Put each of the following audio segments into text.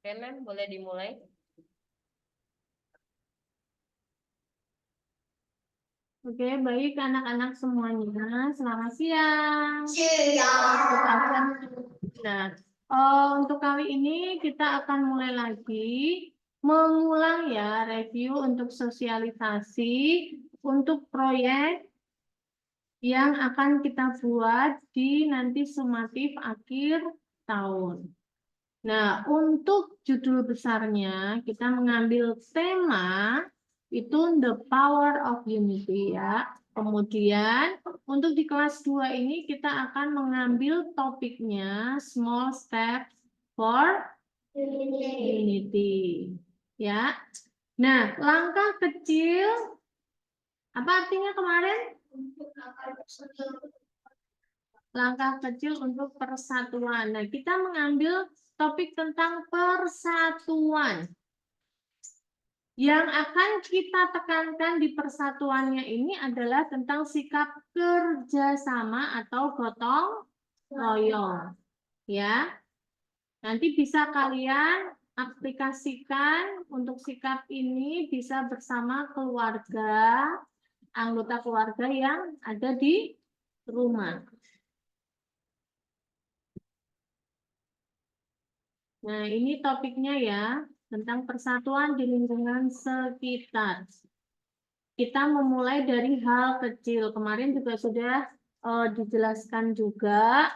Oke, Mem, boleh dimulai. Oke, baik anak-anak semuanya. Selamat siang. Nah, untuk kali ini kita akan mulai lagi mengulang ya review untuk sosialisasi untuk proyek yang akan kita buat di nanti sumatif akhir tahun. Nah, untuk judul besarnya kita mengambil tema itu The Power of Unity ya. Kemudian untuk di kelas 2 ini kita akan mengambil topiknya Small Steps for Unity. Ya. Nah, langkah kecil apa artinya kemarin? Langkah kecil untuk persatuan. Nah, kita mengambil topik tentang persatuan. Yang akan kita tekankan di persatuannya ini adalah tentang sikap kerjasama atau gotong royong. Ya, nanti bisa kalian aplikasikan untuk sikap ini bisa bersama keluarga, anggota keluarga yang ada di rumah. Nah, ini topiknya ya, tentang persatuan di lingkungan sekitar. Kita memulai dari hal kecil. Kemarin juga sudah dijelaskan juga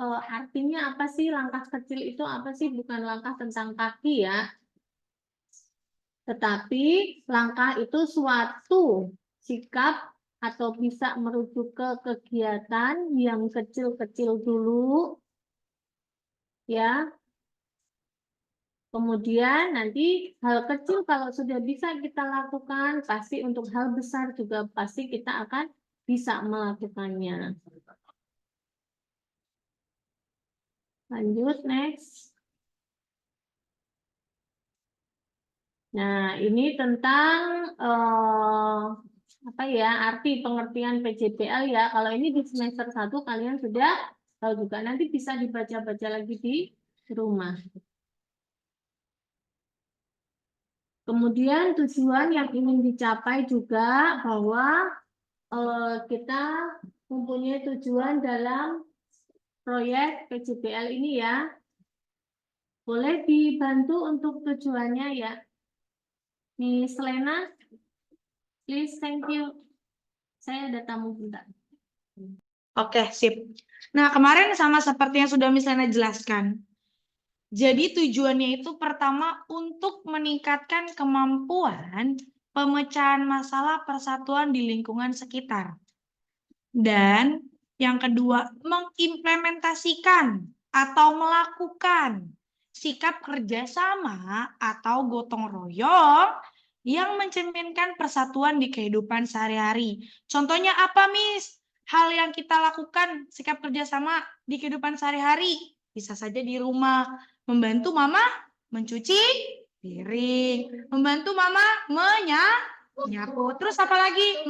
artinya apa sih langkah kecil itu apa sih? Bukan langkah tentang kaki ya. Tetapi langkah itu suatu sikap atau bisa merujuk ke kegiatan yang kecil-kecil dulu ya. Kemudian nanti hal kecil kalau sudah bisa kita lakukan, pasti untuk hal besar juga pasti kita akan bisa melakukannya. Lanjut, next. Nah, ini tentang apa ya, arti pengertian PJBL ya. Kalau ini di semester 1 kalian sudah tahu juga. Nanti bisa dibaca-baca lagi di rumah. Kemudian tujuan yang ingin dicapai juga bahwa kita mempunyai tujuan dalam proyek PJBL ini ya. Boleh dibantu untuk tujuannya ya. Miss Lena, please, thank you. Saya ada tamu bentar. Oke, sip. Nah, kemarin sama seperti yang sudah Miss Lena jelaskan. Jadi tujuannya itu pertama untuk meningkatkan kemampuan pemecahan masalah persatuan di lingkungan sekitar. Dan yang kedua, mengimplementasikan atau melakukan sikap kerjasama atau gotong royong yang mencerminkan persatuan di kehidupan sehari-hari. Contohnya apa, Miss? Hal yang kita lakukan sikap kerjasama di kehidupan sehari-hari. Bisa saja di rumah, membantu mama mencuci piring, membantu mama menyapu. Terus apa lagi?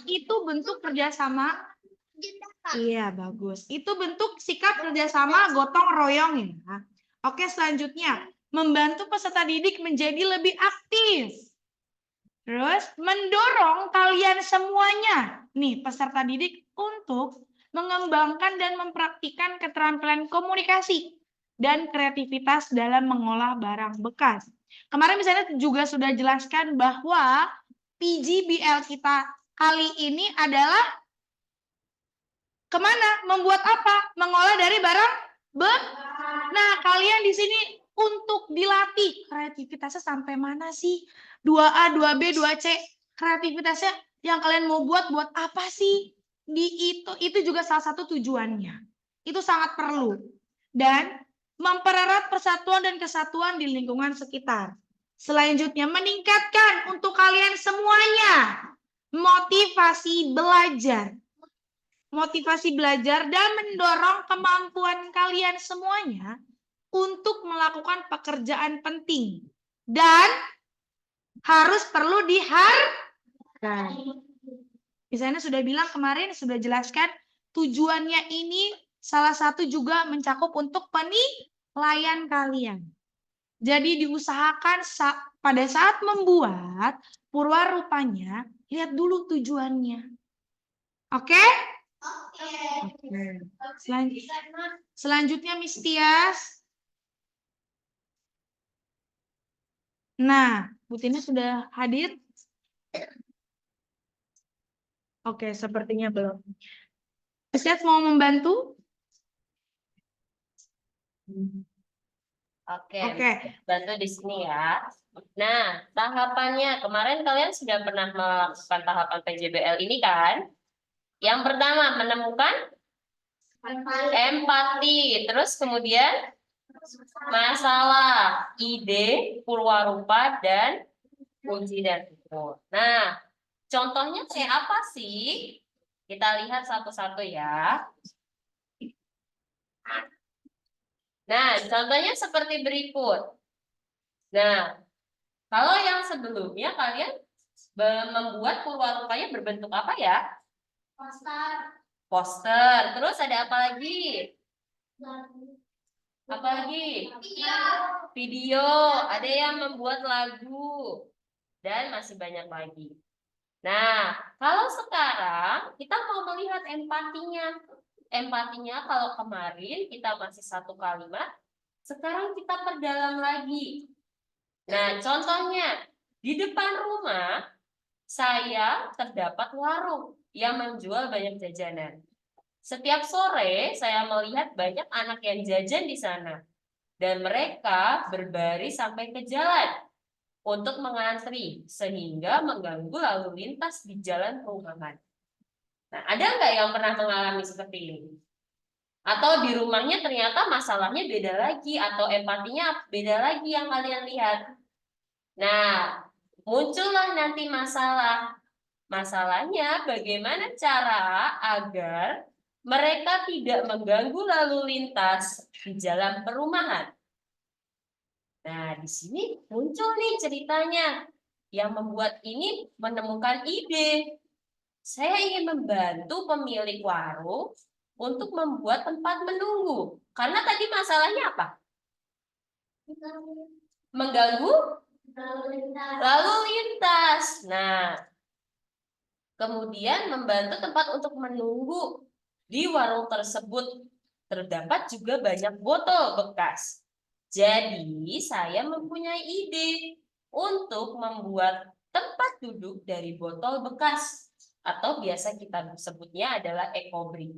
Itu bentuk kerjasama. Iya, bagus. Itu bentuk sikap kerjasama gotong royong ya. Oke, selanjutnya. Membantu peserta didik menjadi lebih aktif. Terus, mendorong kalian semuanya, nih peserta didik, untuk mengembangkan dan mempraktikkan keterampilan komunikasi dan kreativitas dalam mengolah barang bekas. Kemarin misalnya juga sudah jelaskan bahwa PJBL kita kali ini adalah kemana? Membuat apa? Mengolah dari barang bekas. Nah, kalian di sini untuk dilatih kreativitasnya sampai mana sih? 2A, 2B, 2C. Kreativitasnya yang kalian mau buat apa sih? Itu juga salah satu tujuannya. Itu sangat perlu. Dan mempererat persatuan dan kesatuan di lingkungan sekitar. Selanjutnya, meningkatkan untuk kalian semuanya motivasi belajar. Motivasi belajar dan mendorong kemampuan kalian semuanya untuk melakukan pekerjaan penting dan harus perlu dihargai. Misalnya sudah bilang kemarin, sudah jelaskan tujuannya ini salah satu juga mencakup untuk klien kalian. Jadi diusahakan pada saat membuat purwarupanya, lihat dulu tujuannya. Oke? Oke. Selanjutnya Miss Tias. Nah, Bu Tina sudah hadir? Oke, sepertinya belum. Miss Tias mau membantu? Oke, Oke. bantu di sini ya. Nah, tahapannya kemarin kalian sudah pernah melakukan tahapan PJBL ini kan? Yang pertama menemukan empati, terus kemudian masalah, ide, purwarupa, dan kunci dan ukur. Nah, contohnya kayak apa sih? Kita lihat satu-satu ya. Nah, contohnya seperti berikut. Nah, kalau yang sebelumnya kalian membuat purwarupanya berbentuk apa ya? Poster. Terus ada apa lagi? Apa lagi? Video. Ada yang membuat lagu. Dan masih banyak lagi. Nah, kalau sekarang kita mau melihat empatinya. Empatinya kalau kemarin kita masih satu kalimat, sekarang kita perdalam lagi. Nah, contohnya di depan rumah saya terdapat warung yang menjual banyak jajanan. Setiap sore saya melihat banyak anak yang jajan di sana dan mereka berbaris sampai ke jalan untuk mengantri sehingga mengganggu lalu lintas di jalan perumahan. Nah, ada nggak yang pernah mengalami seperti ini? Atau di rumahnya ternyata masalahnya beda lagi atau empatinya beda lagi yang kalian lihat. Nah, muncullah nanti masalah. Masalahnya bagaimana cara agar mereka tidak mengganggu lalu lintas di jalan perumahan. Nah, di sini muncul nih ceritanya. Yang membuat ini menemukan ide. Saya ingin membantu pemilik warung untuk membuat tempat menunggu. Karena tadi masalahnya apa? Mengganggu lalu lintas. Nah, kemudian membantu tempat untuk menunggu di warung tersebut. Terdapat juga banyak botol bekas. Jadi, saya mempunyai ide untuk membuat tempat duduk dari botol bekas atau biasa kita sebutnya adalah ekobrik.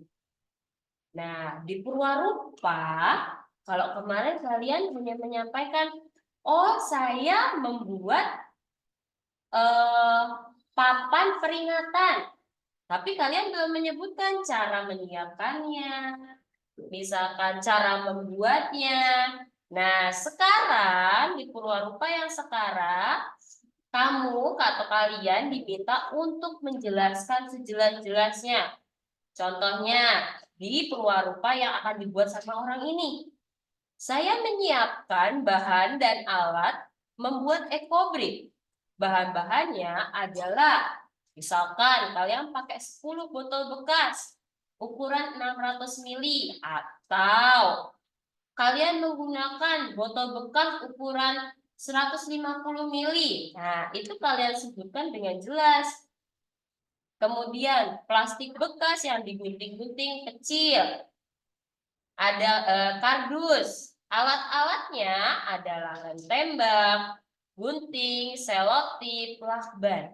Nah, di Purwarupa, kalau kemarin kalian hanya menyampaikan, oh saya membuat papan peringatan, tapi kalian belum menyebutkan cara menyiapkannya, misalkan cara membuatnya. Nah, sekarang di Purwarupa yang sekarang, kamu atau kalian diminta untuk menjelaskan sejelas-jelasnya. Contohnya, di Purwarupa yang akan dibuat sama orang ini. Saya menyiapkan bahan dan alat membuat ekobrik. Bahan-bahannya adalah, misalkan kalian pakai 10 botol bekas, ukuran 600 ml, atau kalian menggunakan botol bekas ukuran 150 ml. Nah, itu kalian sebutkan dengan jelas. Kemudian plastik bekas yang digunting-gunting kecil. Ada kardus. Alat-alatnya adalah lem tembak, gunting, selotip, lakban.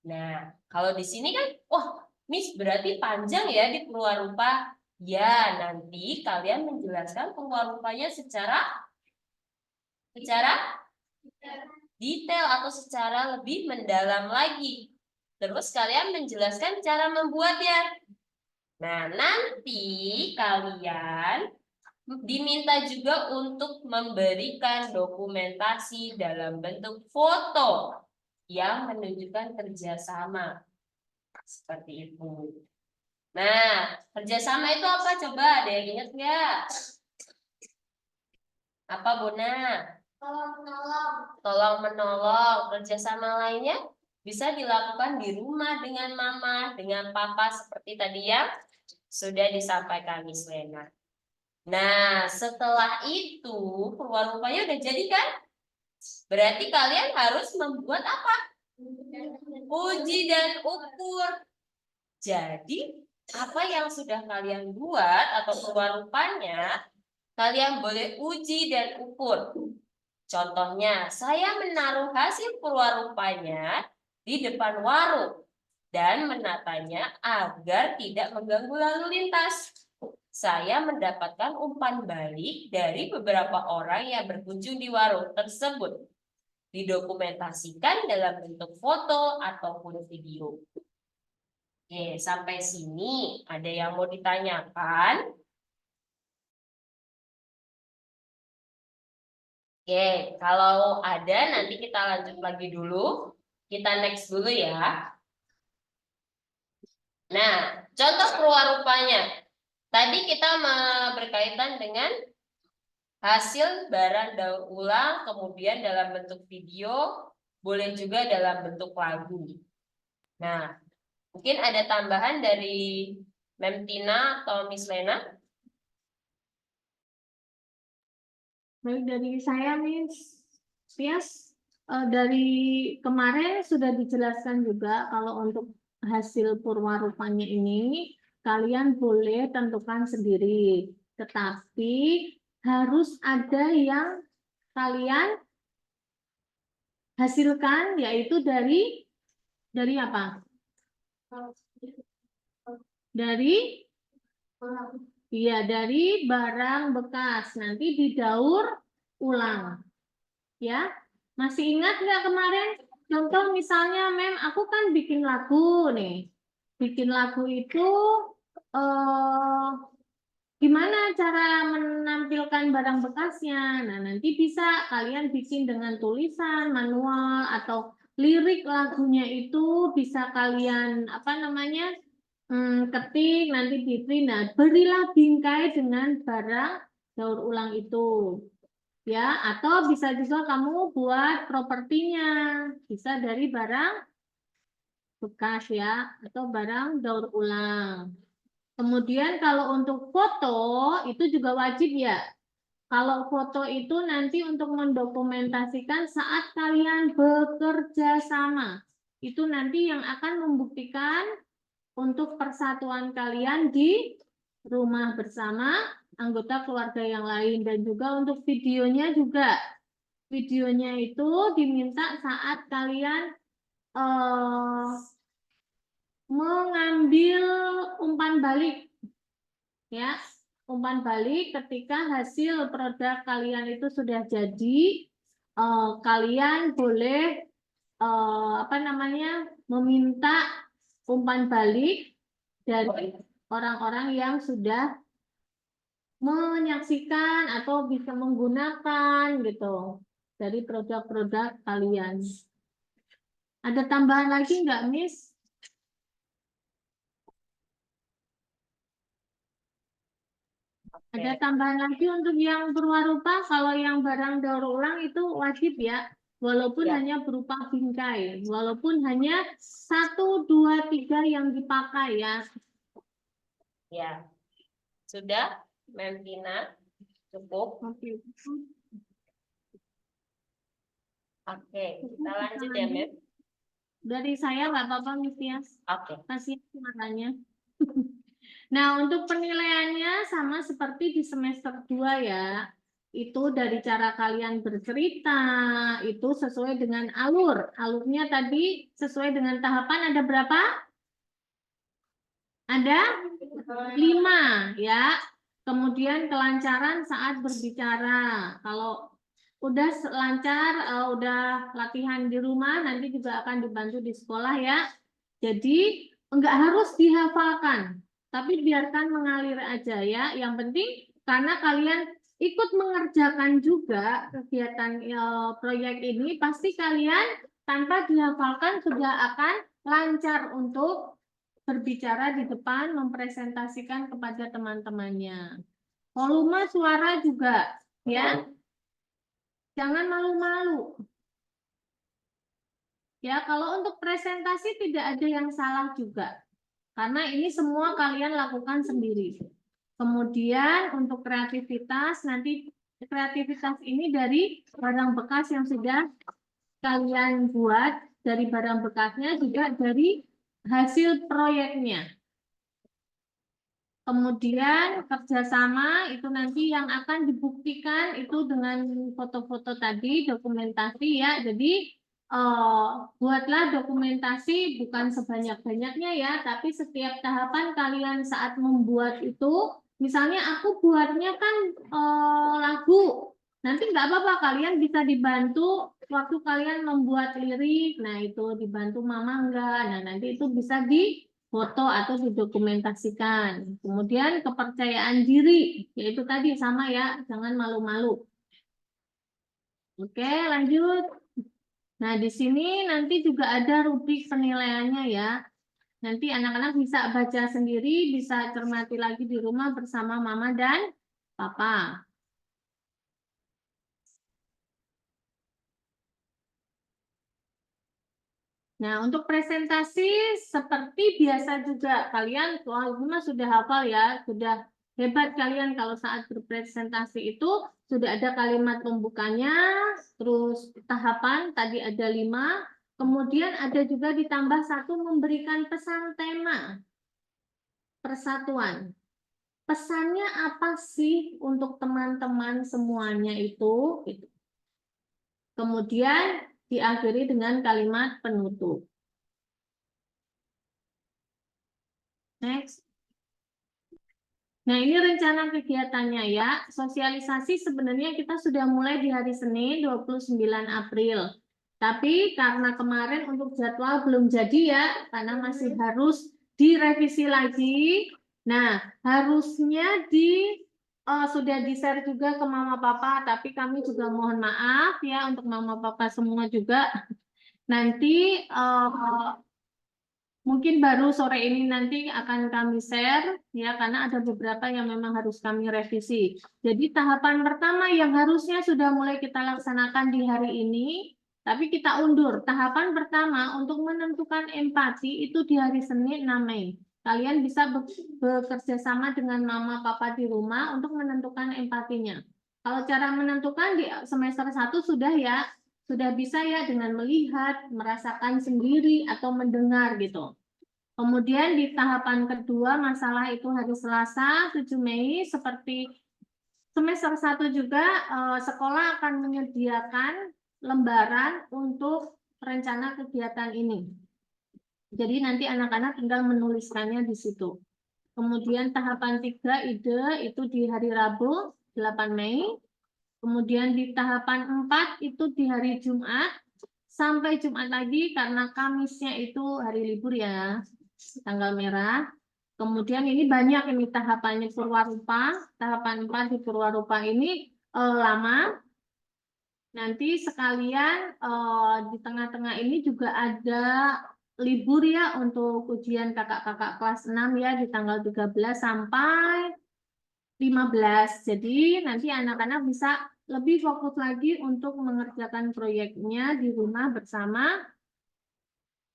Nah, kalau di sini kan, wah, Miss berarti panjang ya di Purwarupa. Ya, nanti kalian menjelaskan Purwarupanya secara detail atau secara lebih mendalam lagi. Terus kalian menjelaskan cara membuatnya. Nah, nanti kalian diminta juga untuk memberikan dokumentasi dalam bentuk foto yang menunjukkan kerjasama. Seperti itu. Nah, kerjasama itu apa? Coba ada yang ingat nggak? Apa, Bona? Tolong menolong. Kerjasama lainnya bisa dilakukan di rumah dengan mama, dengan papa, seperti tadi yang sudah disampaikan Miss Lena. Nah, setelah itu perwarupanya udah jadi kan? Berarti kalian harus membuat apa? Uji dan ukur. Jadi, apa yang sudah kalian buat atau perwarupanya, kalian boleh uji dan ukur. Contohnya, saya menaruh hasil perwarupanya di depan warung dan menatanya agar tidak mengganggu lalu lintas. Saya mendapatkan umpan balik dari beberapa orang yang berkunjung di warung tersebut. Didokumentasikan dalam bentuk foto ataupun video. Oke, sampai sini ada yang mau ditanyakan? Oke, kalau ada nanti kita lanjut lagi dulu. Kita next dulu ya. Nah, contoh perwarupanya. Tadi kita berkaitan dengan hasil barang daur ulang, kemudian dalam bentuk video, boleh juga dalam bentuk lagu. Nah, mungkin ada tambahan dari Mem Tina atau Miss Lena? Baik, dari saya, Miss Tias, dari kemarin sudah dijelaskan juga kalau untuk hasil purwarupanya ini kalian boleh tentukan sendiri, tetapi harus ada yang kalian hasilkan, yaitu dari apa? Dari Iya, dari barang bekas. Nanti didaur ulang. Ya, masih ingat nggak kemarin? Contoh misalnya, Mem, aku kan bikin lagu nih. Bikin lagu itu gimana cara menampilkan barang bekasnya? Nah, nanti bisa kalian bikin dengan tulisan, manual, atau lirik lagunya itu bisa kalian ketik nanti di print. Nah, berilah bingkai dengan barang daur ulang itu. Ya, atau bisa juga kamu buat propertinya. Bisa dari barang bekas ya, atau barang daur ulang. Kemudian kalau untuk foto itu juga wajib ya. Kalau foto itu nanti untuk mendokumentasikan saat kalian bekerja sama. Itu nanti yang akan membuktikan untuk persatuan kalian di rumah bersama anggota keluarga yang lain. Dan juga untuk videonya juga. Videonya itu diminta saat kalian mengambil umpan balik. Ya, umpan balik ketika hasil produk kalian itu sudah jadi, kalian boleh meminta umpan balik dari orang-orang yang sudah menyaksikan atau bisa menggunakan gitu dari produk-produk kalian. Ada tambahan lagi nggak, Miss? Ada tambahan lagi untuk yang berwarupa, kalau yang barang daur ulang itu wajib ya, walaupun Ya. hanya berupa bingkai, walaupun hanya 1, 2, 3 yang dipakai ya. Ya. Sudah, Mem Tina? Cukup? Oke. Oke, kita lanjut ya, Mem. Dari saya nggak apa-apa, Miss Tias. Oke. Kasih makanya. Nah, untuk penilaiannya sama seperti di semester 2 ya. Itu dari cara kalian bercerita, itu sesuai dengan alur. Alurnya tadi sesuai dengan tahapan ada berapa? Ada 5 ya. Kemudian kelancaran saat berbicara. Kalau udah lancar, udah latihan di rumah, nanti juga akan dibantu di sekolah ya. Jadi enggak harus dihafalkan, tapi biarkan mengalir aja ya. Yang penting karena kalian ikut mengerjakan juga kegiatan proyek ini, pasti kalian tanpa dihafalkan sudah akan lancar untuk berbicara di depan, mempresentasikan kepada teman-temannya. Volume suara juga ya. Jangan malu-malu. Ya, kalau untuk presentasi tidak ada yang salah juga. Karena ini semua kalian lakukan sendiri. Kemudian untuk kreativitas, nanti kreativitas ini dari barang bekas yang sudah kalian buat, dari barang bekasnya juga dari hasil proyeknya. Kemudian kerjasama itu nanti yang akan dibuktikan itu dengan foto-foto tadi, dokumentasi ya. Jadi buatlah dokumentasi bukan sebanyak-banyaknya ya, tapi setiap tahapan kalian saat membuat itu, misalnya aku buatnya kan lagu, nanti nggak apa-apa kalian bisa dibantu waktu kalian membuat lirik, nah itu dibantu mama enggak, nah nanti itu bisa di foto atau didokumentasikan. Kemudian kepercayaan diri, yaitu tadi sama ya, jangan malu-malu. Oke, lanjut. Nah, di sini nanti juga ada rubrik penilaiannya ya. Nanti anak-anak bisa baca sendiri, bisa cermati lagi di rumah bersama mama dan papa. Nah, untuk presentasi seperti biasa juga kalian mah sudah hafal ya, sudah hebat kalian kalau saat berpresentasi itu sudah ada kalimat pembukanya, terus tahapan tadi ada 5, kemudian ada juga ditambah 1 memberikan pesan tema persatuan. Pesannya apa sih untuk teman-teman semuanya itu? Kemudian diakhiri dengan kalimat penutup. Next. Nah, ini rencana kegiatannya ya. Sosialisasi sebenarnya kita sudah mulai di hari Senin 29 April. Tapi karena kemarin untuk jadwal belum jadi ya, karena masih harus direvisi lagi. Nah, harusnya sudah di-share juga ke Mama Papa, tapi kami juga mohon maaf ya untuk Mama Papa semua juga. Nanti mungkin baru sore ini nanti akan kami share ya, karena ada beberapa yang memang harus kami revisi. Jadi tahapan pertama yang harusnya sudah mulai kita laksanakan di hari ini, tapi kita undur. Tahapan pertama untuk menentukan empati itu di hari Senin 6 Mei. Kalian bisa bekerja sama dengan mama papa di rumah untuk menentukan empatinya. Kalau cara menentukan di semester 1 sudah ya, sudah bisa ya dengan melihat, merasakan sendiri atau mendengar gitu. Kemudian di tahapan kedua masalah itu hari Selasa 7 Mei seperti semester 1 juga sekolah akan menyediakan lembaran untuk rencana kegiatan ini. Jadi nanti anak-anak tinggal menuliskannya di situ. Kemudian tahapan 3 ide itu di hari Rabu 8 Mei. Kemudian di tahapan 4 itu di hari Jumat sampai Jumat lagi karena Kamisnya itu hari libur ya, tanggal merah. Kemudian ini banyak ini tahapannya Purwarupa. Tahapan 4 di Purwarupa ini lama. Nanti sekalian di tengah-tengah ini juga ada libur ya untuk ujian kakak-kakak kelas 6 ya di tanggal 13 sampai 15. Jadi nanti anak-anak bisa lebih fokus lagi untuk mengerjakan proyeknya di rumah bersama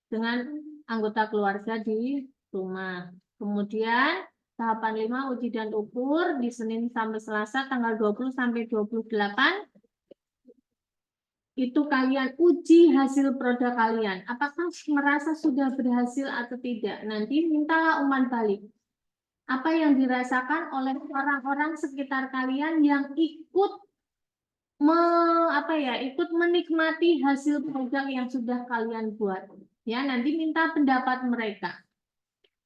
dengan anggota keluarga di rumah. Kemudian tahapan 5 uji dan ukur di Senin sampai Selasa tanggal 20 sampai 28 itu kalian uji hasil produk kalian. Apakah merasa sudah berhasil atau tidak? Nanti mintalah umpan balik. Apa yang dirasakan oleh orang-orang sekitar kalian yang ikut ikut menikmati hasil produk yang sudah kalian buat. Ya, nanti minta pendapat mereka.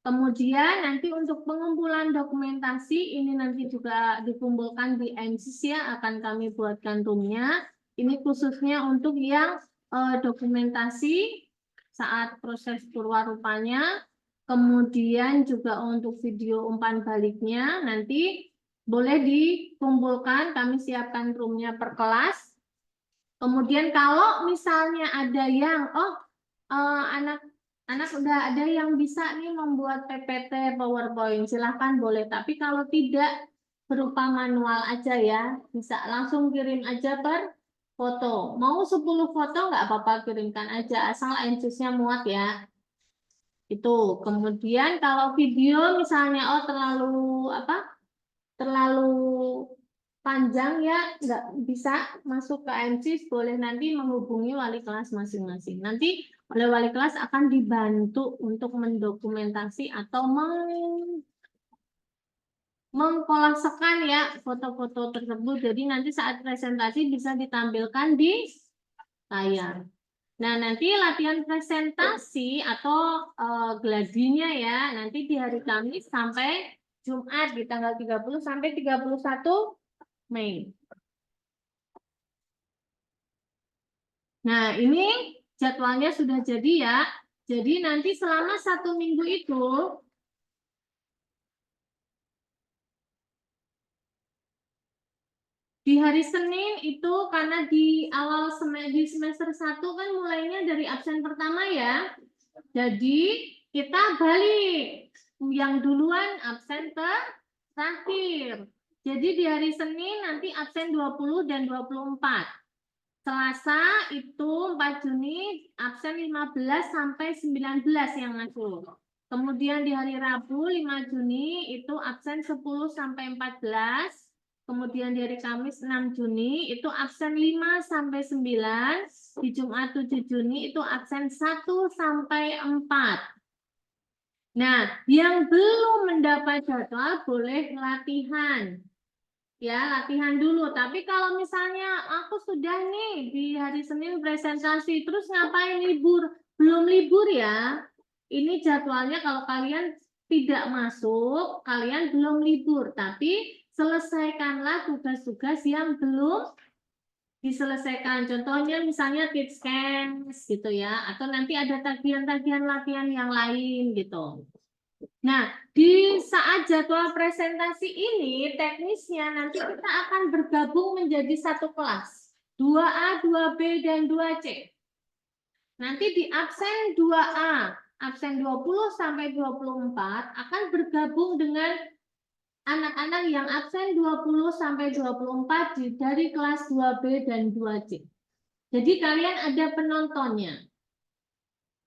Kemudian nanti untuk pengumpulan dokumentasi ini nanti juga dikumpulkan di MSIS ya, akan kami buatkan roomnya. Ini khususnya untuk yang dokumentasi saat proses purwarupanya, kemudian juga untuk video umpan baliknya nanti boleh dikumpulkan, kami siapkan roomnya per kelas. Kemudian kalau misalnya ada yang anak udah ada yang bisa nih membuat PPT PowerPoint, silahkan boleh. Tapi kalau tidak berupa manual aja ya, bisa langsung kirim aja per foto. Mau 10 foto nggak apa-apa, kirimkan aja asal MSIS-nya muat ya. Itu. Kemudian kalau video misalnya terlalu terlalu panjang ya, nggak bisa masuk ke MC, boleh nanti menghubungi wali kelas masing-masing. Nanti oleh wali kelas akan dibantu untuk mendokumentasi atau mengkolasekan ya foto-foto tersebut. Jadi nanti saat presentasi bisa ditampilkan di layar. Nah, nanti latihan presentasi atau gladinya ya, nanti di hari Kamis sampai Jumat di tanggal 30 sampai 31 Mei. Nah, ini jadwalnya sudah jadi ya. Jadi nanti selama 1 minggu itu, di hari Senin itu karena di awal semester 1 kan mulainya dari absen pertama ya. Jadi kita balik. Yang duluan absen terakhir. Jadi di hari Senin nanti absen 20 dan 24. Selasa itu 4 Juni absen 15 sampai 19 yang masuk. Kemudian di hari Rabu 5 Juni itu absen 10 sampai 14. Kemudian di hari Kamis 6 Juni itu absen 5 sampai 9. Di Jumat 7 Juni itu absen 1 sampai 4. Nah, yang belum mendapat jadwal boleh latihan. Ya, latihan dulu. Tapi kalau misalnya aku sudah nih di hari Senin presentasi, terus ngapain libur? Belum libur ya. Ini jadwalnya kalau kalian tidak masuk, kalian belum libur. Tapi selesaikanlah tugas-tugas yang belum diselesaikan. Contohnya misalnya tips cams gitu ya. Atau nanti ada tagihan-tagihan latihan yang lain gitu. Nah, di saat jadwal presentasi ini, teknisnya nanti kita akan bergabung menjadi satu kelas. 2A, 2B, dan 2C. Nanti di absen 2A, absen 20 sampai 24 akan bergabung dengan anak-anak yang absen 20 sampai 24 dari kelas 2B dan 2C. Jadi kalian ada penontonnya.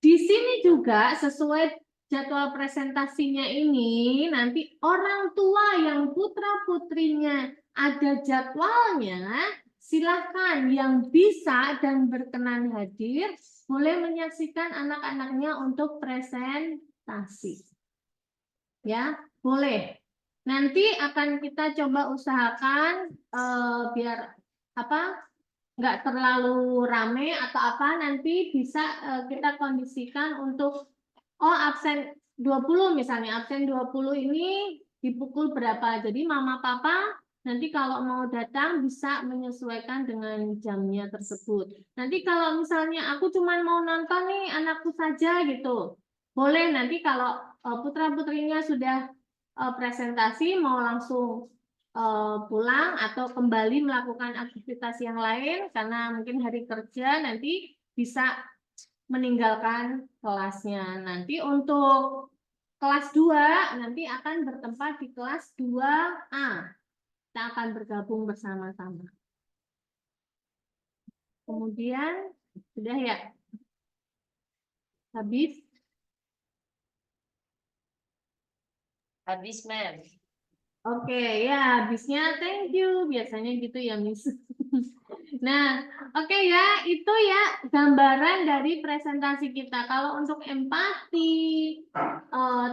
Di sini juga sesuai jadwal presentasinya ini, nanti orang tua yang putra-putrinya ada jadwalnya, silakan yang bisa dan berkenan hadir, boleh menyaksikan anak-anaknya untuk presentasi. Ya, boleh. Nanti akan kita coba usahakan biar nggak terlalu rame atau apa, nanti bisa kita kondisikan untuk absen 20 misalnya, absen 20 ini di pukul berapa. Jadi mama papa nanti kalau mau datang bisa menyesuaikan dengan jamnya tersebut. Nanti kalau misalnya aku cuma mau nonton nih anakku saja gitu, boleh. Nanti kalau putra-putrinya sudah presentasi mau langsung pulang atau kembali melakukan aktivitas yang lain karena mungkin hari kerja, nanti bisa meninggalkan kelasnya. Nanti untuk kelas 2 nanti akan bertempat di kelas 2A. Kita akan bergabung bersama-sama. Kemudian sudah ya? Habis? Habis, Mem. Oke, ya habisnya thank you. Biasanya gitu ya, Miss. Nah, oke ya, itu ya gambaran dari presentasi kita. Kalau untuk empati,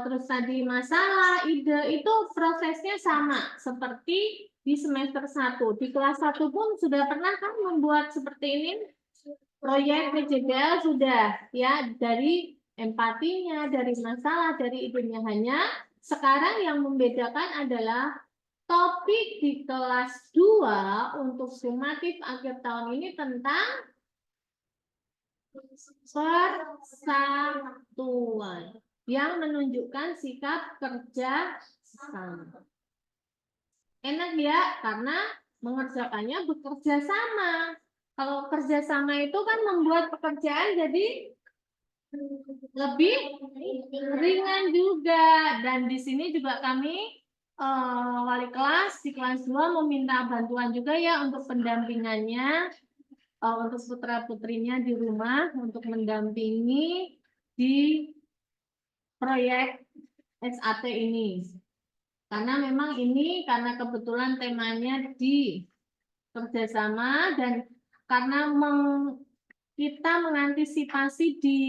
terus tadi masalah, ide, itu prosesnya sama seperti di semester 1. Di kelas 1 pun sudah pernah kan membuat seperti ini? Proyek PJDL sudah ya, dari empatinya, dari masalah, dari idenya. Hanya sekarang yang membedakan adalah topik di kelas 2 untuk sumatif akhir tahun ini tentang persatuan yang menunjukkan sikap kerja sama. Enak ya, karena mengerjakannya bekerja sama. Kalau kerja sama itu kan membuat pekerjaan jadi lebih ringan juga. Dan di sini juga kami wali kelas di kelas 2 meminta bantuan juga ya untuk pendampingannya untuk putra-putrinya di rumah untuk mendampingi di proyek SAT ini. Karena memang ini karena kebetulan temanya di kerjasama dan karena kita mengantisipasi di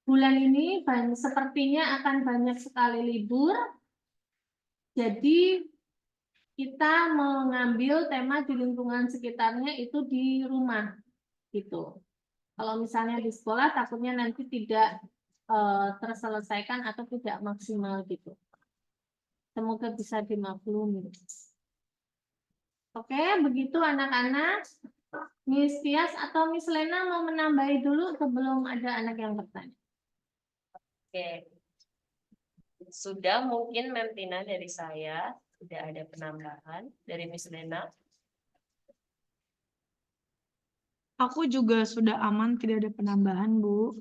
bulan ini sepertinya akan banyak sekali libur. Jadi kita mengambil tema di lingkungan sekitarnya itu di rumah gitu. Kalau misalnya di sekolah takutnya nanti tidak terselesaikan atau tidak maksimal gitu. Semoga bisa dimaklumi. Oke, begitu anak-anak. Miss Tias atau Miss Lena mau menambahi dulu sebelum ada anak yang bertanya. Oke. Sudah mungkin Mem Tina dari saya. Sudah ada penambahan dari Miss Lena. Aku juga sudah aman, tidak ada penambahan, Bu.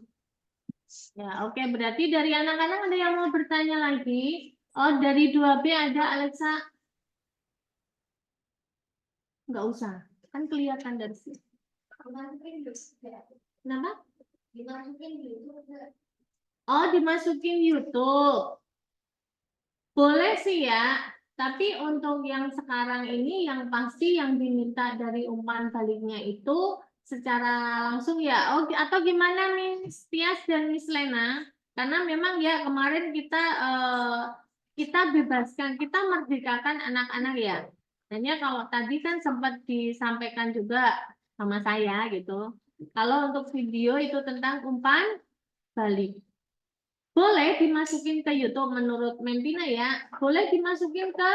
Ya, oke. Berarti dari anak-anak ada yang mau bertanya lagi? Oh, dari 2B ada Alexa. Nggak usah. Kan kelihatan dari sini. Kenapa? Oh, dimasukin YouTube. Boleh sih ya. Tapi untuk yang sekarang ini yang pasti yang diminta dari umpan baliknya itu secara langsung ya. Oh, atau gimana Miss Tias dan Miss Lena? Karena memang ya kemarin kita bebaskan, kita merdekakan anak-anak ya. Hanya kalau tadi kan sempat disampaikan juga sama saya gitu. Kalau untuk video itu tentang umpan balik. Boleh dimasukin ke YouTube menurut Mempina ya. Boleh dimasukin ke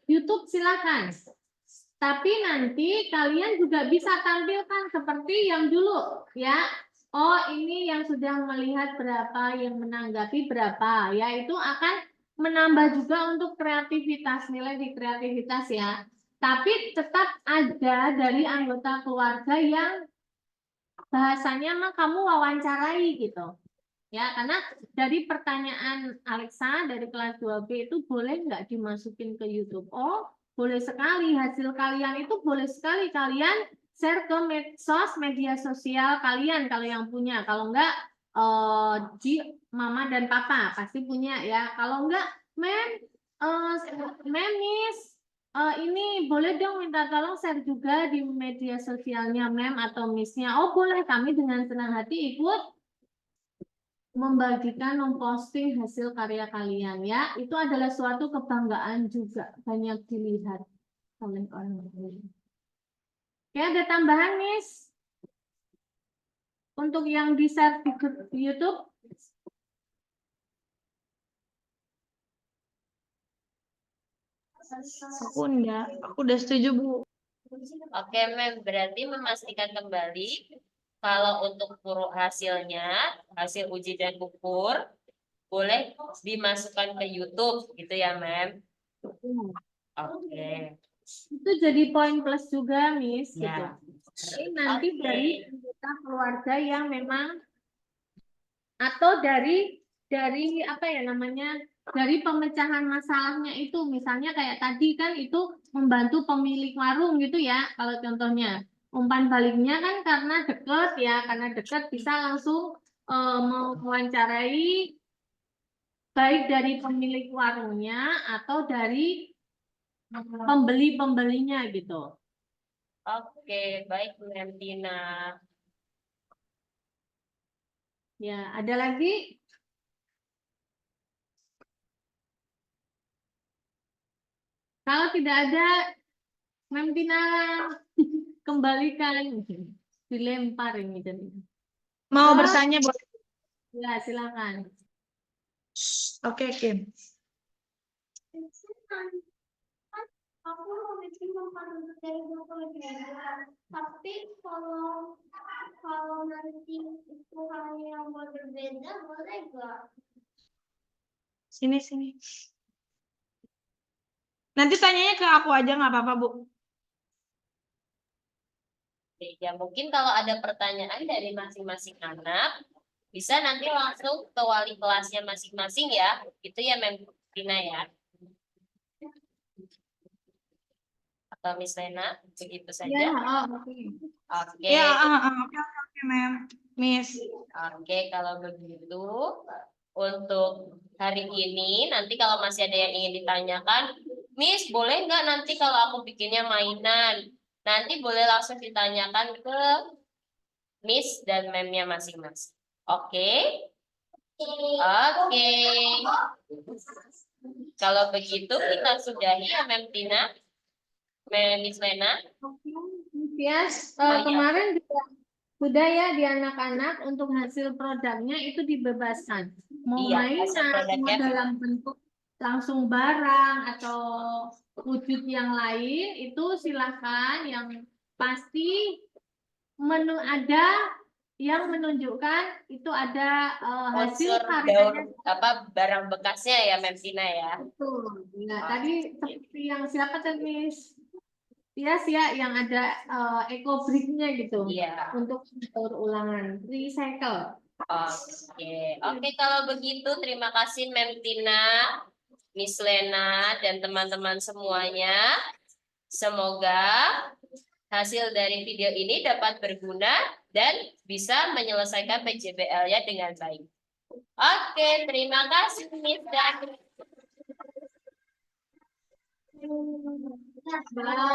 YouTube silakan. Tapi nanti kalian juga bisa tampilkan seperti yang dulu ya. Oh, ini yang sudah melihat berapa, yang menanggapi berapa ya. Itu akan menambah juga untuk kreativitas, nilai di kreativitas ya. Tapi tetap ada dari anggota keluarga yang bahasanya mah kamu wawancarai gitu. Ya, karena dari pertanyaan Alexa dari kelas 2B itu boleh nggak dimasukin ke YouTube? Oh, boleh sekali. Hasil kalian itu boleh sekali kalian share ke medsos, media sosial kalian kalau yang punya. Kalau enggak, mama dan papa pasti punya ya. Kalau enggak, Miss, ini boleh dong minta tolong share juga di media sosialnya Mem atau Missnya. Oh, boleh. Kami dengan senang hati ikut membagikan, memposting hasil karya kalian ya. Itu adalah suatu kebanggaan juga banyak dilihat oleh orang lain. Ya, ada tambahan, Miss? Untuk yang di-share di YouTube? Aku enggak, aku udah setuju, Bu. Oke, Mem. Berarti memastikan kembali kalau untuk hasilnya, hasil uji dan ukur, boleh dimasukkan ke YouTube gitu ya, Mem. Oke. Itu jadi poin plus juga, Miss. Gitu. Ya. Jadi nanti Oke. dari anggota keluarga yang memang atau dari apa ya namanya, dari pemecahan masalahnya itu, misalnya kayak tadi kan itu membantu pemilik warung gitu ya, kalau contohnya umpan baliknya kan karena dekat ya, karena dekat bisa langsung mewawancarai baik dari pemilik warungnya atau dari pembeli-pembelinya gitu. Oke, baik Mem Tina. Ya, ada lagi? Kalau tidak ada, Mem Tina kembalikan, dilempar ini jadi. Mau Oh, bertanya, Bu? ya silakan. Oke, Kim. Aku mau bikin umpan dari tapi kalau nanti itu hanya yang berbeda boleh nggak? Sini, sini. Nanti tanyanya ke aku aja, nggak apa-apa, Bu. Oke, ya mungkin kalau ada pertanyaan dari masing-masing anak, bisa nanti langsung ke wali kelasnya masing-masing ya. Itu ya Mem Tina ya. Atau Miss Lena, begitu Ya, saja. oke. Oke, Ya, oke, Mem. Miss. oke kalau begitu untuk hari ini. Nanti kalau masih ada yang ingin ditanyakan, Miss, boleh nggak nanti kalau aku bikinnya mainan? Nanti boleh langsung ditanyakan ke Miss dan Mem-nya masing-masing. Oke? Oke. Kalau begitu kita sudahi ya Mem Tina, Miss Lena. Yes, Oh, iya. kemarin juga sudah ya di anak-anak untuk hasil produknya itu dibebaskan. Mau Iya, hasil mainan, mau produknya dalam bentuk langsung barang atau wujud yang lain itu silakan. Yang pasti menu ada yang menunjukkan itu ada hasil unsur karyanya. daun apa barang bekasnya ya Mem Tina ya. Betul. Nah, Oh, tadi seperti yang siapa tadi, Miss? Iya sih ya, yang ada eco brick-nya gitu iya. untuk daur ulangan, recycle. Oke, kalau begitu terima kasih Mem Tina, Miss Lena dan teman-teman semuanya. Semoga hasil dari video ini dapat berguna dan bisa menyelesaikan PJBL-nya dengan baik. Oke, terima kasih Miss dan Bye.